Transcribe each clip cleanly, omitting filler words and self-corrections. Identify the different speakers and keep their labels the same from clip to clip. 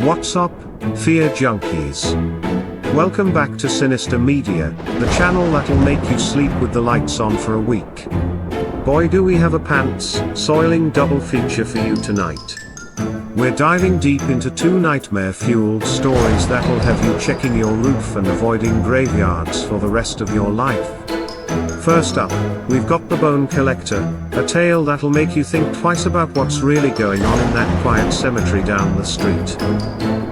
Speaker 1: What's up, fear junkies? Welcome back to Sinister Media, the channel that'll make you sleep with the lights on for a week. Boy, do we have a pants-soiling double feature for you tonight. We're diving deep into two nightmare-fueled stories that'll have you checking your roof and avoiding graveyards for the rest of your life. First up, we've got The Bone Collector, a tale that'll make you think twice about what's really going on in that quiet cemetery down the street.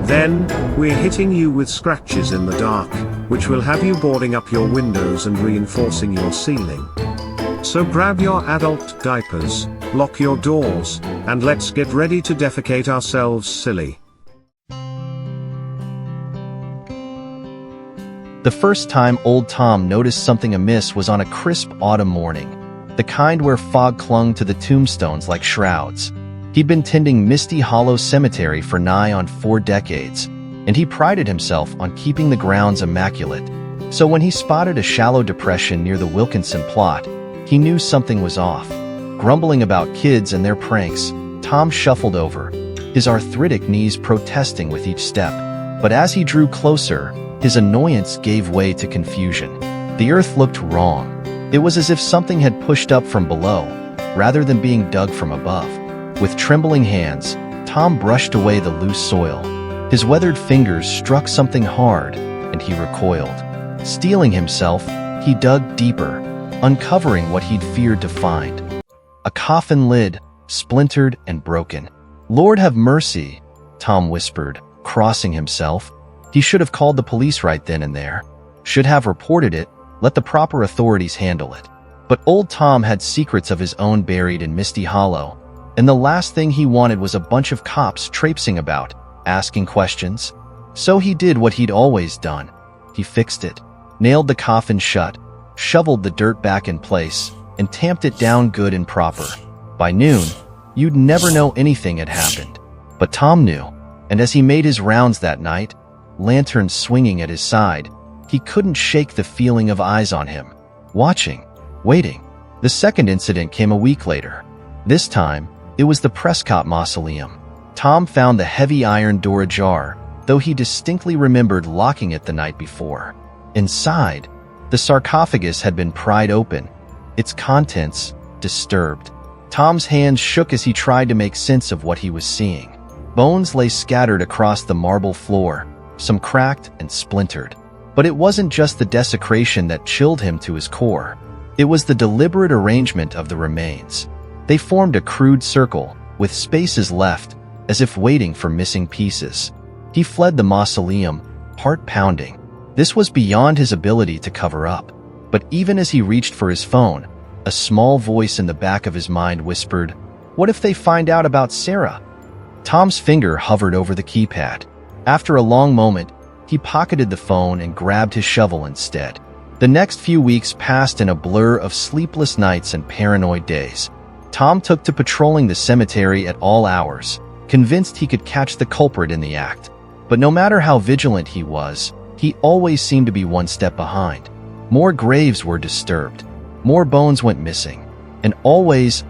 Speaker 1: Then, we're hitting you with Scratches in the Dark, which will have you boarding up your windows and reinforcing your ceiling. So grab your adult diapers, lock your doors, and let's get ready to defecate ourselves silly.
Speaker 2: The first time old Tom noticed something amiss was on a crisp autumn morning, the kind where fog clung to the tombstones like shrouds. He'd been tending Misty Hollow Cemetery for nigh on 4 decades, and he prided himself on keeping the grounds immaculate. So when he spotted a shallow depression near the Wilkinson plot, he knew something was off. Grumbling about kids and their pranks, Tom shuffled over, his arthritic knees protesting with each step. But as he drew closer, his annoyance gave way to confusion. The earth looked wrong. It was as if something had pushed up from below, rather than being dug from above. With trembling hands, Tom brushed away the loose soil. His weathered fingers struck something hard, and he recoiled. Steeling himself, he dug deeper, uncovering what he'd feared to find. A coffin lid, splintered and broken. "Lord have mercy," Tom whispered, crossing himself. He should have called the police right then and there. Should have reported it, let the proper authorities handle it. But old Tom had secrets of his own buried in Misty Hollow, and the last thing he wanted was a bunch of cops traipsing about, asking questions. So he did what he'd always done. He fixed it, nailed the coffin shut, shoveled the dirt back in place, and tamped it down good and proper. By noon, you'd never know anything had happened. But Tom knew, and as he made his rounds that night, lantern swinging at his side, he couldn't shake the feeling of eyes on him, watching, waiting. The second incident came a week later. This time, it was the Prescott Mausoleum. Tom found the heavy iron door ajar, though he distinctly remembered locking it the night before. Inside, the sarcophagus had been pried open, its contents disturbed. Tom's hands shook as he tried to make sense of what he was seeing. Bones lay scattered across the marble floor, some cracked and splintered. But it wasn't just the desecration that chilled him to his core. It was the deliberate arrangement of the remains. They formed a crude circle, with spaces left, as if waiting for missing pieces. He fled the mausoleum, heart pounding. This was beyond his ability to cover up. But even as he reached for his phone, a small voice in the back of his mind whispered, "What if they find out about Sarah?" Tom's finger hovered over the keypad. After a long moment, he pocketed the phone and grabbed his shovel instead. The next few weeks passed in a blur of sleepless nights and paranoid days. Tom took to patrolling the cemetery at all hours, convinced he could catch the culprit in the act. But no matter how vigilant he was, he always seemed to be one step behind. More graves were disturbed, more bones went missing, and always,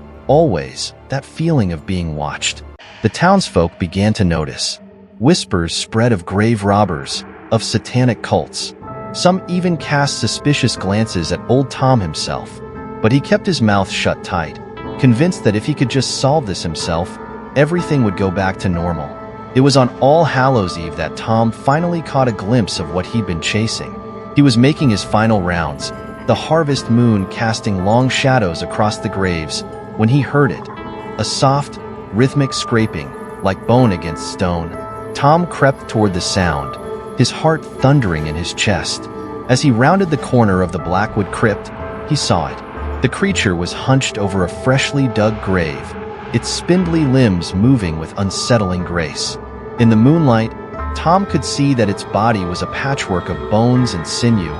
Speaker 2: that feeling of being watched. The townsfolk began to notice. Whispers spread of grave robbers, of satanic cults. Some even cast suspicious glances at old Tom himself. But he kept his mouth shut tight, convinced that if he could just solve this himself, everything would go back to normal. It was on All Hallows Eve that Tom finally caught a glimpse of what he'd been chasing. He was making his final rounds, the harvest moon casting long shadows across the graves, when he heard it. A soft, rhythmic scraping, like bone against stone. Tom crept toward the sound, his heart thundering in his chest. As he rounded the corner of the Blackwood crypt, he saw it. The creature was hunched over a freshly dug grave, its spindly limbs moving with unsettling grace. In the moonlight, Tom could see that its body was a patchwork of bones and sinew,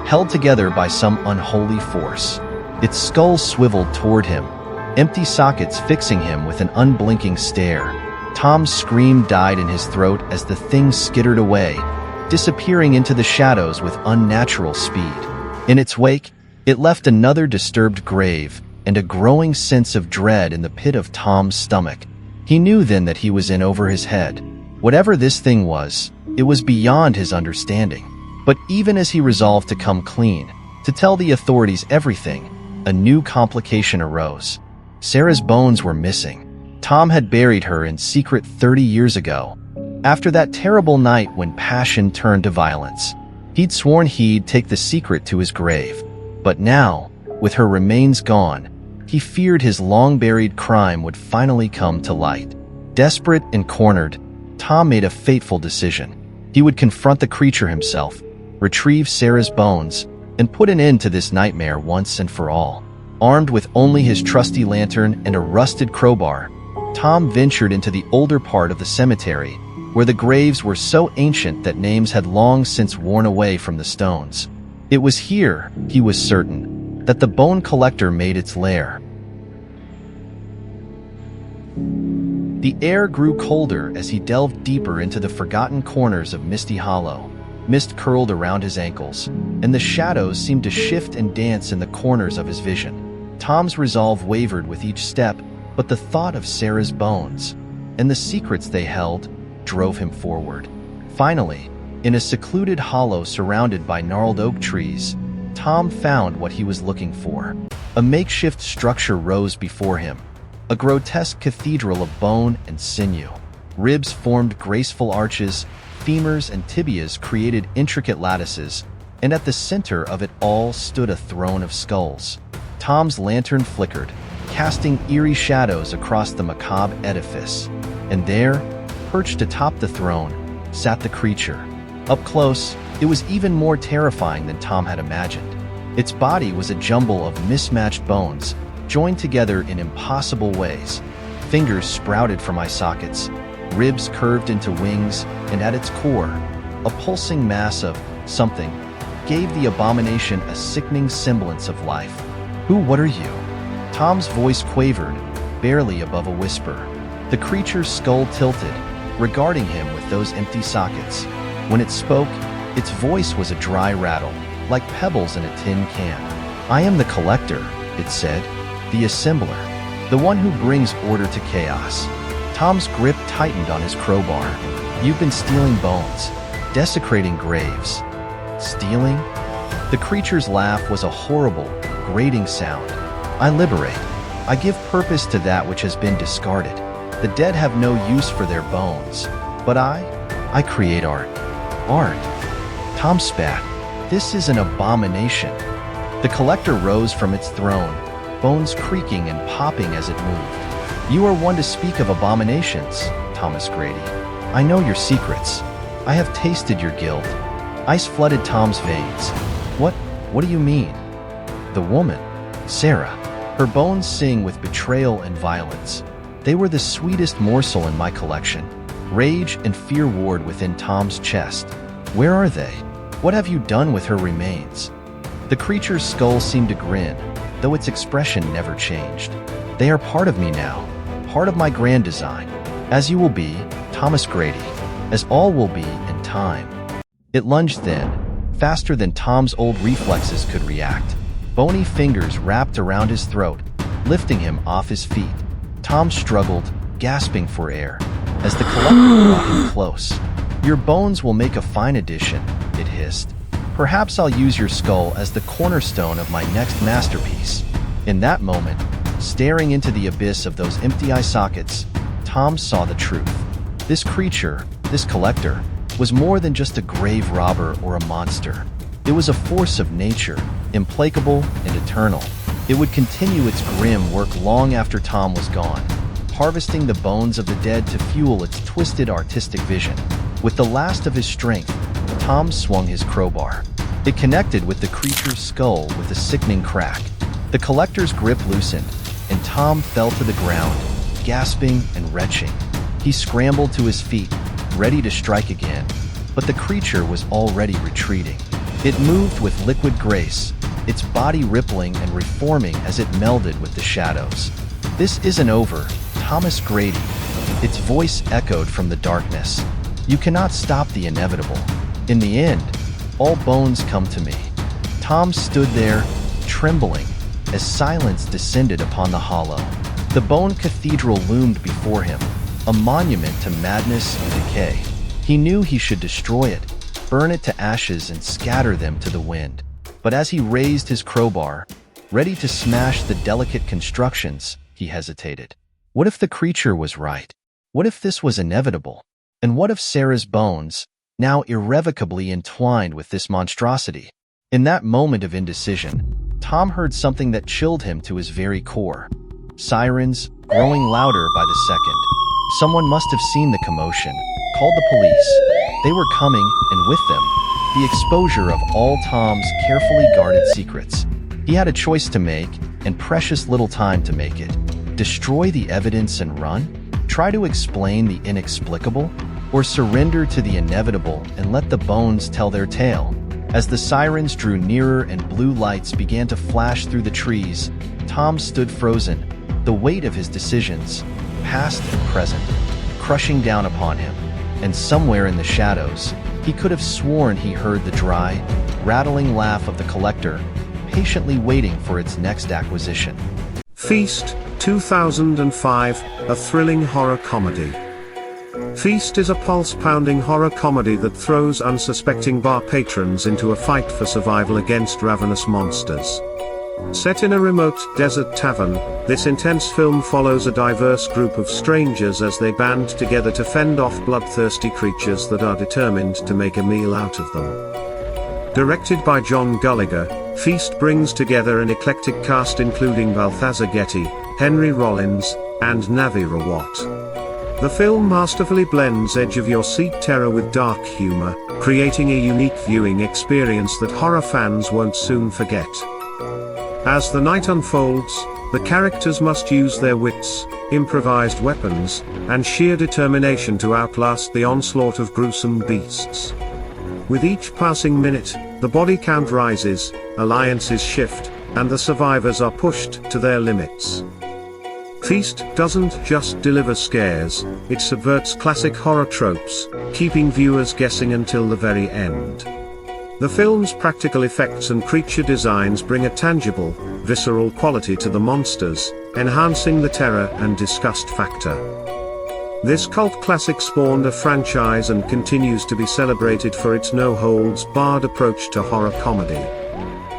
Speaker 2: held together by some unholy force. Its skull swiveled toward him, empty sockets fixing him with an unblinking stare. Tom's scream died in his throat as the thing skittered away, disappearing into the shadows with unnatural speed. In its wake, it left another disturbed grave and a growing sense of dread in the pit of Tom's stomach. He knew then that he was in over his head. Whatever this thing was, it was beyond his understanding. But even as he resolved to come clean, to tell the authorities everything, a new complication arose. Sarah's bones were missing. Tom had buried her in secret 30 years ago. After that terrible night when passion turned to violence, he'd sworn he'd take the secret to his grave. But now, with her remains gone, he feared his long-buried crime would finally come to light. Desperate and cornered, Tom made a fateful decision. He would confront the creature himself, retrieve Sarah's bones, and put an end to this nightmare once and for all. Armed with only his trusty lantern and a rusted crowbar, Tom ventured into the older part of the cemetery, where the graves were so ancient that names had long since worn away from the stones. It was here, he was certain, that the bone collector made its lair. The air grew colder as he delved deeper into the forgotten corners of Misty Hollow. Mist curled around his ankles, and the shadows seemed to shift and dance in the corners of his vision. Tom's resolve wavered with each step, but the thought of Sarah's bones, and the secrets they held, drove him forward. Finally, in a secluded hollow surrounded by gnarled oak trees, Tom found what he was looking for. A makeshift structure rose before him, a grotesque cathedral of bone and sinew. Ribs formed graceful arches, femurs and tibias created intricate lattices, and at the center of it all stood a throne of skulls. Tom's lantern flickered, casting eerie shadows across the macabre edifice. And there, perched atop the throne, sat the creature. Up close, it was even more terrifying than Tom had imagined. Its body was a jumble of mismatched bones, joined together in impossible ways. Fingers sprouted from eye sockets, ribs curved into wings, and at its core, a pulsing mass of something gave the abomination a sickening semblance of life. What are you?" Tom's voice quavered, barely above a whisper. The creature's skull tilted, regarding him with those empty sockets. When it spoke, its voice was a dry rattle, like pebbles in a tin can. "I am the collector," it said, "the assembler, the one who brings order to chaos." Tom's grip tightened on his crowbar. "You've been stealing bones, desecrating graves." "Stealing?" The creature's laugh was a horrible, grating sound. "I liberate. I give purpose to that which has been discarded. The dead have no use for their bones. But I create art." "Art?" Tom spat. "This is an abomination." The collector rose from its throne, bones creaking and popping as it moved. "You are one to speak of abominations, Thomas Grady. I know your secrets. I have tasted your guilt." Ice flooded Tom's veins. What do you mean?" "The woman, Sarah. Her bones sing with betrayal and violence. They were the sweetest morsel in my collection." Rage and fear warred within Tom's chest. "Where are they? What have you done with her remains?" The creature's skull seemed to grin, though its expression never changed. "They are part of me now, part of my grand design. As you will be, Thomas Grady, as all will be in time." It lunged then, faster than Tom's old reflexes could react. Bony fingers wrapped around his throat, lifting him off his feet. Tom struggled, gasping for air, as the collector brought him close. "Your bones will make a fine addition," it hissed. "Perhaps I'll use your skull as the cornerstone of my next masterpiece." In that moment, staring into the abyss of those empty eye sockets, Tom saw the truth. This creature, this collector, was more than just a grave robber or a monster. It was a force of nature, implacable and eternal. It would continue its grim work long after Tom was gone, harvesting the bones of the dead to fuel its twisted artistic vision. With the last of his strength, Tom swung his crowbar. It connected with the creature's skull with a sickening crack. The collector's grip loosened, and Tom fell to the ground, gasping and retching. He scrambled to his feet, ready to strike again, but the creature was already retreating. It moved with liquid grace, its body rippling and reforming as it melded with the shadows. "This isn't over, Thomas Grady." Its voice echoed from the darkness. "You cannot stop the inevitable. In the end, all bones come to me." Tom stood there, trembling, as silence descended upon the hollow. The bone cathedral loomed before him, a monument to madness and decay. He knew he should destroy it, burn it to ashes and scatter them to the wind. But as he raised his crowbar, ready to smash the delicate constructions, he hesitated. What if the creature was right? What if this was inevitable? And what if Sarah's bones, now irrevocably entwined with this monstrosity? In that moment of indecision, Tom heard something that chilled him to his very core. Sirens, growing louder by the second. Someone must have seen the commotion, called the police. They were coming, and with them, the exposure of all Tom's carefully guarded secrets. He had a choice to make, and precious little time to make it. Destroy the evidence and run? Try to explain the inexplicable? Or surrender to the inevitable and let the bones tell their tale? As the sirens drew nearer and blue lights began to flash through the trees, Tom stood frozen, the weight of his decisions, past and present, crushing down upon him. And somewhere in the shadows, he could have sworn he heard the dry, rattling laugh of the collector, patiently waiting for its next acquisition.
Speaker 1: Feast, 2005, a thrilling horror comedy. Feast is a pulse-pounding horror comedy that throws unsuspecting bar patrons into a fight for survival against ravenous monsters. Set in a remote desert tavern, this intense film follows a diverse group of strangers as they band together to fend off bloodthirsty creatures that are determined to make a meal out of them. Directed by John Gulliger, Feast brings together an eclectic cast including Balthazar Getty, Henry Rollins, and Navi Rawat. The film masterfully blends edge-of-your-seat terror with dark humor, creating a unique viewing experience that horror fans won't soon forget. As the night unfolds, the characters must use their wits, improvised weapons, and sheer determination to outlast the onslaught of gruesome beasts. With each passing minute, the body count rises, alliances shift, and the survivors are pushed to their limits. Feast doesn't just deliver scares, it subverts classic horror tropes, keeping viewers guessing until the very end. The film's practical effects and creature designs bring a tangible, visceral quality to the monsters, enhancing the terror and disgust factor. This cult classic spawned a franchise and continues to be celebrated for its no-holds-barred approach to horror comedy.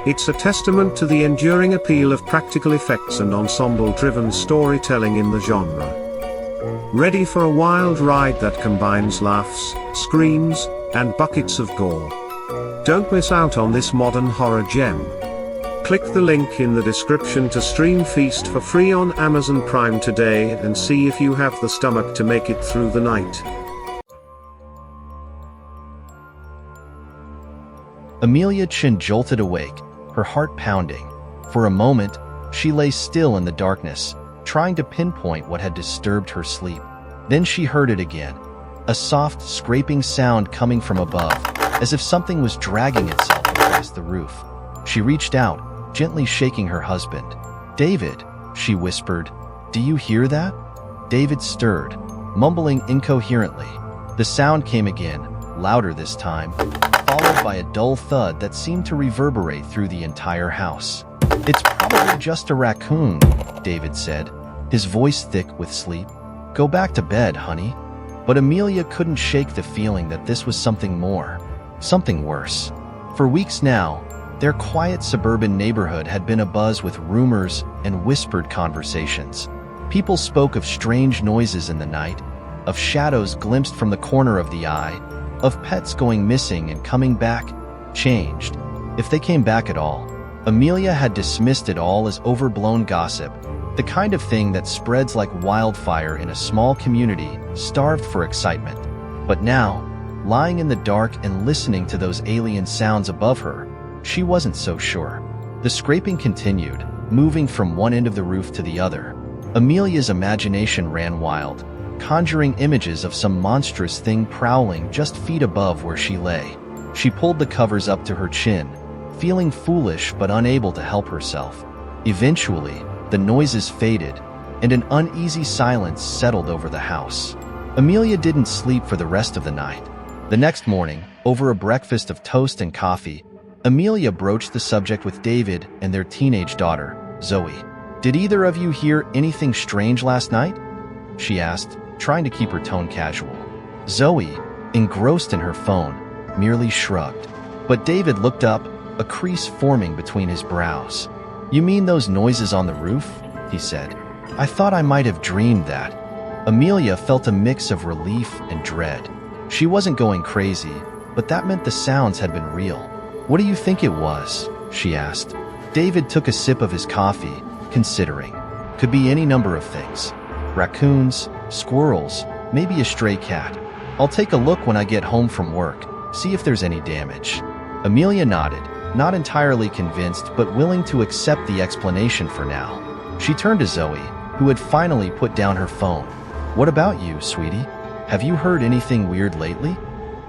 Speaker 1: It's a testament to the enduring appeal of practical effects and ensemble-driven storytelling in the genre. Ready for a wild ride that combines laughs, screams, and buckets of gore? Don't miss out on this modern horror gem. Click the link in the description to stream Feast for free on Amazon Prime today and see if you have the stomach to make it through the night.
Speaker 2: Amelia Chin jolted awake, her heart pounding. For a moment, she lay still in the darkness, trying to pinpoint what had disturbed her sleep. Then she heard it again, a soft, scraping sound coming from above, as if something was dragging itself across the roof. She reached out, gently shaking her husband. "David," she whispered, "do you hear that?" David stirred, mumbling incoherently. The sound came again, louder this time, followed by a dull thud that seemed to reverberate through the entire house. "It's probably just a raccoon," David said, his voice thick with sleep. "Go back to bed, honey." But Amelia couldn't shake the feeling that this was something more, something worse. For weeks now, their quiet suburban neighborhood had been abuzz with rumors and whispered conversations. People spoke of strange noises in the night, of shadows glimpsed from the corner of the eye, of pets going missing and coming back, changed. If they came back at all, Amelia had dismissed it all as overblown gossip, the kind of thing that spreads like wildfire in a small community starved for excitement. But now, lying in the dark and listening to those alien sounds above her, she wasn't so sure. The scraping continued, moving from one end of the roof to the other. Amelia's imagination ran wild, conjuring images of some monstrous thing prowling just feet above where she lay. She pulled the covers up to her chin, feeling foolish but unable to help herself. Eventually, the noises faded, and an uneasy silence settled over the house. Amelia didn't sleep for the rest of the night. The next morning, over a breakfast of toast and coffee, Amelia broached the subject with David and their teenage daughter, Zoe. "Did either of you hear anything strange last night?" she asked, trying to keep her tone casual. Zoe, engrossed in her phone, merely shrugged. But David looked up, a crease forming between his brows. "You mean those noises on the roof?" he said. "I thought I might have dreamed that." Amelia felt a mix of relief and dread. She wasn't going crazy, but that meant the sounds had been real. "What do you think it was?" she asked. David took a sip of his coffee, considering. Could be any number of things. Raccoons, squirrels, maybe a stray cat. "I'll take a look when I get home from work, see if there's any damage." Amelia nodded, not entirely convinced but willing to accept the explanation for now. She turned to Zoe, who had finally put down her phone. "What about you, sweetie? Have you heard anything weird lately?"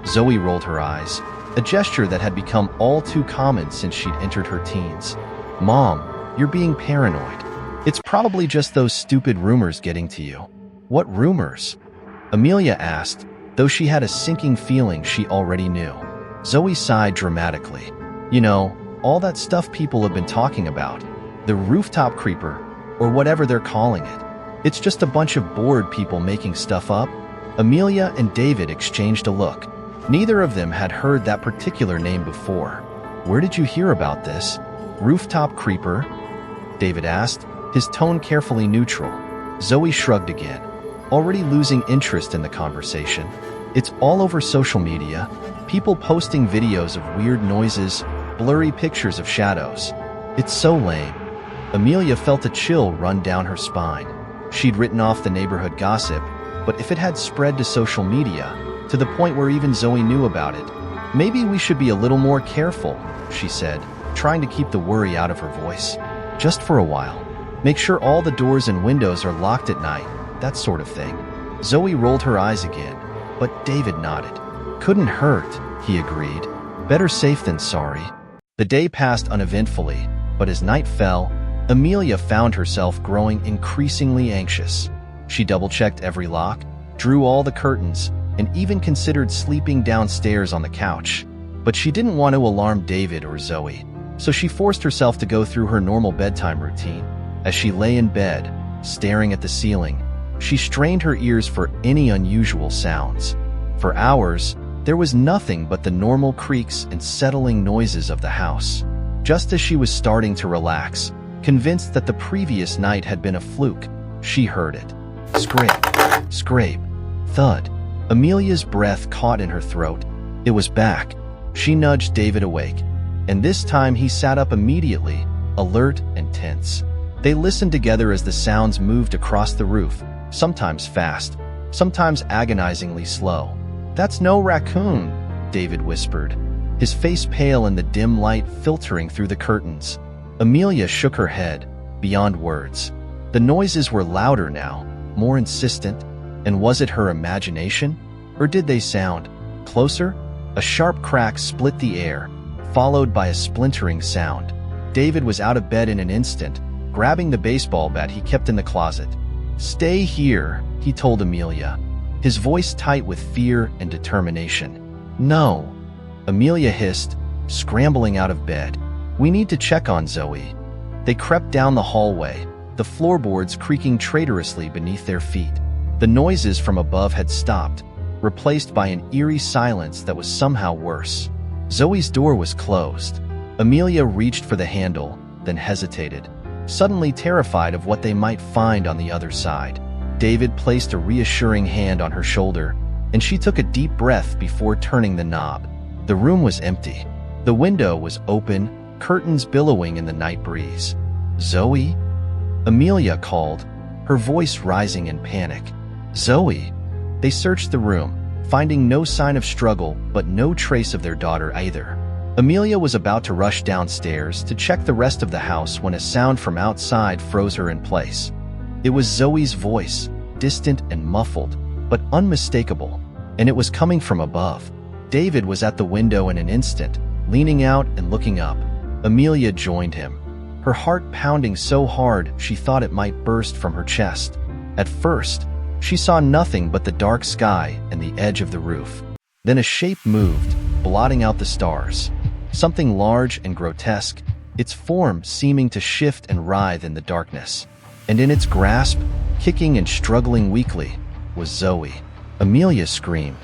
Speaker 2: Zoe rolled her eyes, a gesture that had become all too common since she'd entered her teens. "Mom, you're being paranoid. It's probably just those stupid rumors getting to you." "What rumors?" Amelia asked, though she had a sinking feeling she already knew. Zoe sighed dramatically. "You know, all that stuff people have been talking about. The rooftop creeper, or whatever they're calling it. It's just a bunch of bored people making stuff up." Amelia and David exchanged a look. Neither of them had heard that particular name before. "Where did you hear about this? Rooftop creeper?" David asked, his tone carefully neutral. Zoe shrugged again, already losing interest in the conversation. "It's all over social media. People posting videos of weird noises, blurry pictures of shadows. It's so lame." Amelia felt a chill run down her spine. She'd written off the neighborhood gossip, but if it had spread to social media, to the point where even Zoe knew about it, "Maybe we should be a little more careful," she said, trying to keep the worry out of her voice. "Just for a while. Make sure all the doors and windows are locked at night, that sort of thing." Zoe rolled her eyes again, but David nodded. "Couldn't hurt," he agreed. "Better safe than sorry." The day passed uneventfully, but as night fell, Amelia found herself growing increasingly anxious. She double-checked every lock, drew all the curtains, and even considered sleeping downstairs on the couch. But she didn't want to alarm David or Zoe, so she forced herself to go through her normal bedtime routine. As she lay in bed, staring at the ceiling, she strained her ears for any unusual sounds. For hours, there was nothing but the normal creaks and settling noises of the house. Just as she was starting to relax, convinced that the previous night had been a fluke, she heard it. Scrape, scrape, thud. Amelia's breath caught in her throat. It was back. She nudged David awake, and this time he sat up immediately, alert and tense. They listened together as the sounds moved across the roof, sometimes fast, sometimes agonizingly slow. "That's no raccoon," David whispered, his face pale in the dim light filtering through the curtains. Amelia shook her head, beyond words. The noises were louder now, more insistent, and was it her imagination? Or did they sound closer? A sharp crack split the air, followed by a splintering sound. David was out of bed in an instant, grabbing the baseball bat he kept in the closet. "Stay here," he told Amelia, his voice tight with fear and determination. "No," Amelia hissed, scrambling out of bed. "We need to check on Zoe." They crept down the hallway, the floorboards creaking traitorously beneath their feet. The noises from above had stopped, replaced by an eerie silence that was somehow worse. Zoe's door was closed. Amelia reached for the handle, then hesitated, suddenly terrified of what they might find on the other side. David placed a reassuring hand on her shoulder, and she took a deep breath before turning the knob. The room was empty. The window was open, curtains billowing in the night breeze. "Zoe?" Amelia called, her voice rising in panic. "Zoe?" They searched the room, finding no sign of struggle but no trace of their daughter either. Amelia was about to rush downstairs to check the rest of the house when a sound from outside froze her in place. It was Zoe's voice, distant and muffled, but unmistakable, and it was coming from above. David was at the window in an instant, leaning out and looking up. Amelia joined him, her heart pounding so hard she thought it might burst from her chest. At first, she saw nothing but the dark sky and the edge of the roof. Then a shape moved, blotting out the stars. Something large and grotesque, its form seeming to shift and writhe in the darkness. And in its grasp, kicking and struggling weakly, was Zoe. Amelia screamed.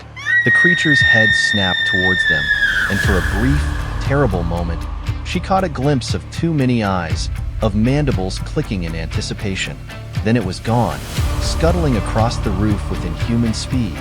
Speaker 2: The creature's head snapped towards them, and for a brief, terrible moment, she caught a glimpse of too many eyes, of mandibles clicking in anticipation. Then it was gone, scuttling across the roof with inhuman speed,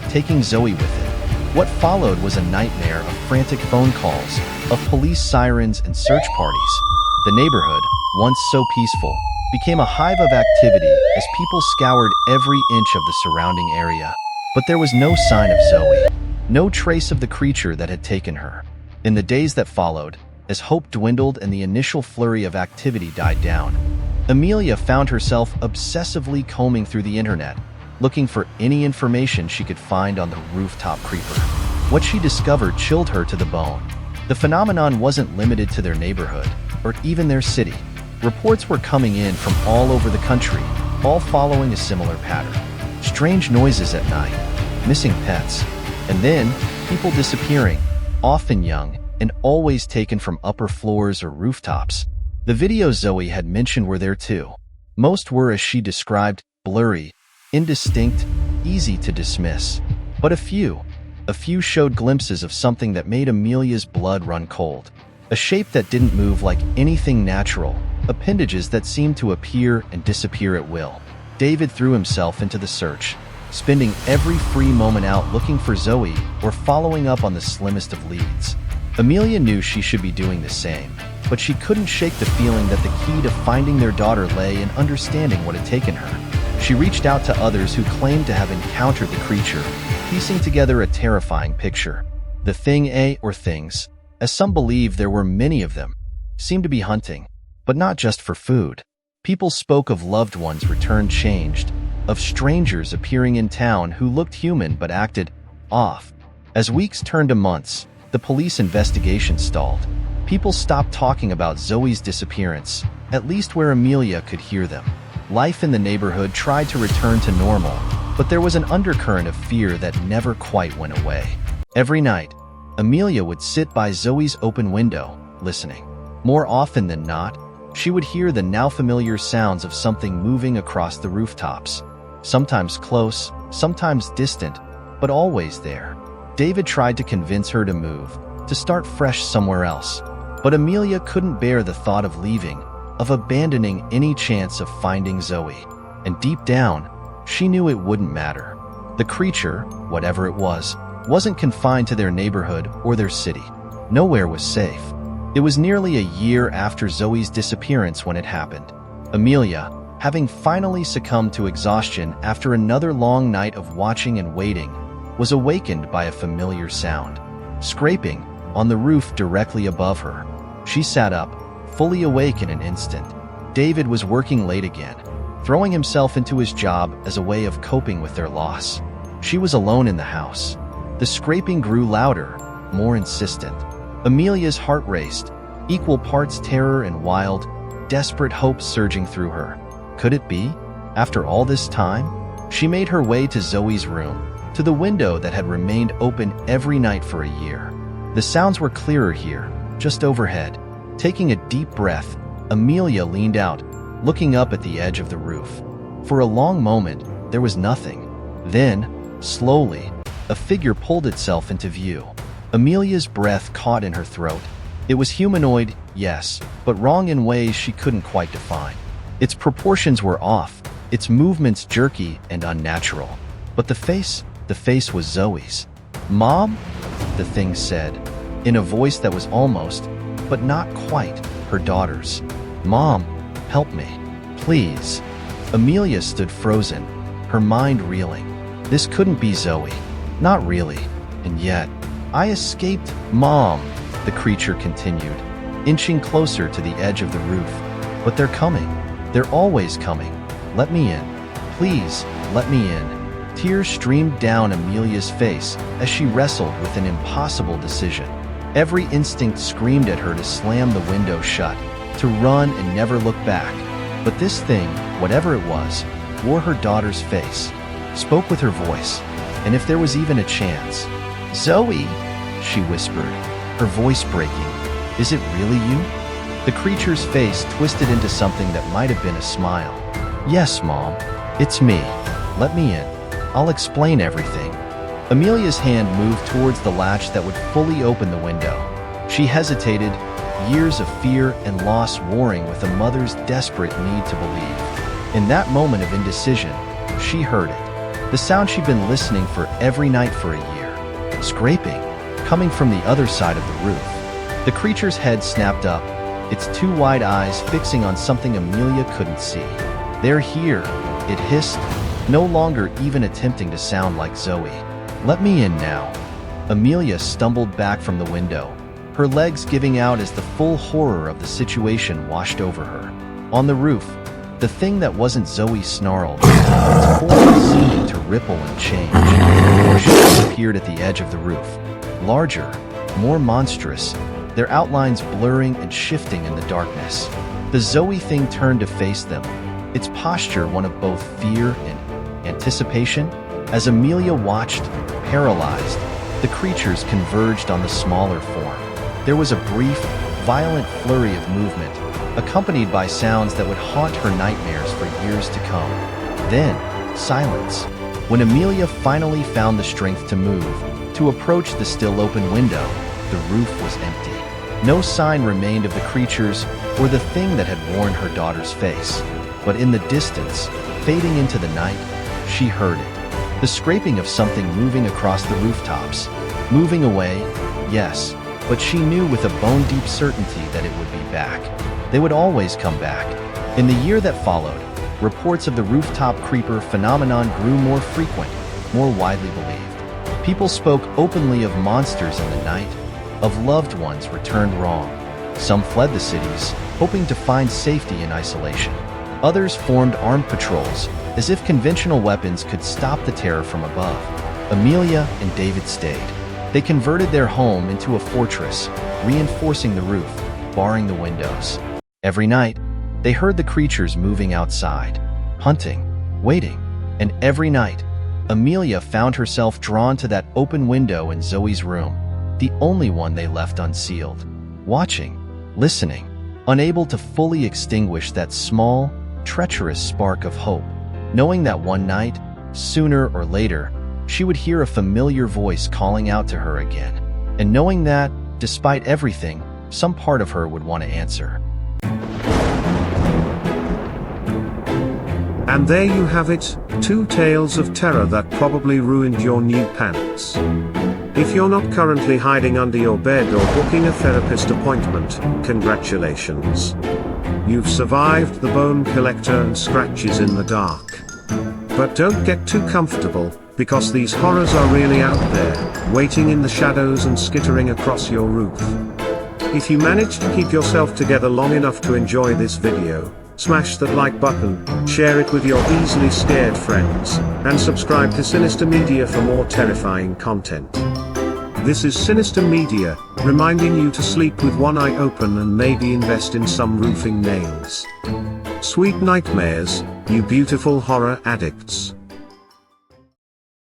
Speaker 2: taking Zoe with it. What followed was a nightmare of frantic phone calls, of police sirens and search parties. The neighborhood, once so peaceful, became a hive of activity as people scoured every inch of the surrounding area. But there was no sign of Zoe, no trace of the creature that had taken her. In the days that followed, as hope dwindled and the initial flurry of activity died down, Amelia found herself obsessively combing through the internet, looking for any information she could find on the rooftop creeper. What she discovered chilled her to the bone. The phenomenon wasn't limited to their neighborhood, or even their city. Reports were coming in from all over the country, all following a similar pattern. Strange noises at night, missing pets, and then people disappearing, often young, and always taken from upper floors or rooftops. The videos Zoe had mentioned were there too. Most were, as she described, blurry, indistinct, easy to dismiss. But a few showed glimpses of something that made Amelia's blood run cold. A shape that didn't move like anything natural, appendages that seemed to appear and disappear at will. David threw himself into the search, spending every free moment out looking for Zoe or following up on the slimmest of leads. Amelia knew she should be doing the same, but she couldn't shake the feeling that the key to finding their daughter lay in understanding what had taken her. She reached out to others who claimed to have encountered the creature, piecing together a terrifying picture. The thing, or things, as some believe there were many of them, seemed to be hunting, but not just for food. People spoke of loved ones returned changed, of strangers appearing in town who looked human but acted off. As weeks turned to months, the police investigation stalled. People stopped talking about Zoe's disappearance, at least where Amelia could hear them. Life in the neighborhood tried to return to normal, but there was an undercurrent of fear that never quite went away. Every night, Amelia would sit by Zoe's open window, listening. More often than not, she would hear the now familiar sounds of something moving across the rooftops. Sometimes close, sometimes distant, but always there. David tried to convince her to move, to start fresh somewhere else. But Amelia couldn't bear the thought of leaving, of abandoning any chance of finding Zoe. And deep down, she knew it wouldn't matter. The creature, whatever it was, wasn't confined to their neighborhood or their city. Nowhere was safe. It was nearly a year after Zoe's disappearance when it happened. Amelia, having finally succumbed to exhaustion after another long night of watching and waiting, was awakened by a familiar sound. Scraping on the roof directly above her. She sat up, fully awake in an instant. David was working late again, throwing himself into his job as a way of coping with their loss. She was alone in the house. The scraping grew louder, more insistent. Amelia's heart raced, equal parts terror and wild, desperate hope surging through her. Could it be? After all this time? She made her way to Zoe's room, to the window that had remained open every night for a year. The sounds were clearer here, just overhead. Taking a deep breath, Amelia leaned out, looking up at the edge of the roof. For a long moment, there was nothing. Then, slowly, a figure pulled itself into view. Amelia's breath caught in her throat. It was humanoid, yes, but wrong in ways she couldn't quite define. Its proportions were off, its movements jerky and unnatural. But the face was Zoe's. "Mom?" the thing said, in a voice that was almost, but not quite, her daughter's. "Mom, help me, please." Amelia stood frozen, her mind reeling. This couldn't be Zoe. Not really. And yet, "I escaped, Mom," the creature continued, inching closer to the edge of the roof. "But they're coming. They're always coming. Let me in. Please, let me in." Tears streamed down Amelia's face as she wrestled with an impossible decision. Every instinct screamed at her to slam the window shut, to run and never look back. But this thing, whatever it was, wore her daughter's face, spoke with her voice, and if there was even a chance. "Zoe," she whispered, her voice breaking. "Is it really you?" The creature's face twisted into something that might have been a smile. "Yes, Mom. It's me. Let me in." I'll explain everything." Amelia's hand moved towards the latch that would fully open the window. She hesitated, years of fear and loss warring with a mother's desperate need to believe. In that moment of indecision, she heard it. The sound she'd been listening for every night for a year. Scraping, coming from the other side of the roof. The creature's head snapped up, its two wide eyes fixing on something Amelia couldn't see. "They're here," it hissed, no longer even attempting to sound like Zoe. "Let me in now." Amelia stumbled back from the window, her legs giving out as the full horror of the situation washed over her. On the roof, the thing that wasn't Zoe snarled, its form seeming to ripple and change. More shapes appeared at the edge of the roof, larger, more monstrous, their outlines blurring and shifting in the darkness. The Zoe thing turned to face them, its posture one of both fear and anticipation. As Amelia watched, paralyzed, the creatures converged on the smaller form. There was a brief, violent flurry of movement, accompanied by sounds that would haunt her nightmares for years to come. Then, silence. When Amelia finally found the strength to move, to approach the still open window, the roof was empty. No sign remained of the creatures or the thing that had worn her daughter's face. But in the distance, fading into the night, she heard it. The scraping of something moving across the rooftops. Moving away, yes, but she knew with a bone-deep certainty that it would be back. They would always come back. In the year that followed, reports of the rooftop creeper phenomenon grew more frequent, more widely believed. People spoke openly of monsters in the night, of loved ones returned wrong. Some fled the cities, hoping to find safety in isolation. Others formed armed patrols, as if conventional weapons could stop the terror from above. Amelia and David stayed. They converted their home into a fortress, reinforcing the roof, barring the windows. Every night, they heard the creatures moving outside, hunting, waiting, and every night, Amelia found herself drawn to that open window in Zoe's room, the only one they left unsealed, watching, listening, unable to fully extinguish that small, treacherous spark of hope, knowing that one night, sooner or later, she would hear a familiar voice calling out to her again, and knowing that, despite everything, some part of her would want to answer.
Speaker 1: And there you have it, 2 tales of terror that probably ruined your new pants. If you're not currently hiding under your bed or booking a therapist appointment, congratulations. You've survived the bone collector and scratches in the dark. But don't get too comfortable, because these horrors are really out there, waiting in the shadows and skittering across your roof. If you managed to keep yourself together long enough to enjoy this video, smash that like button, share it with your easily scared friends, and subscribe to Sinister Media for more terrifying content. This is Sinister Media, reminding you to sleep with one eye open and maybe invest in some roofing nails. Sweet nightmares, you beautiful horror addicts.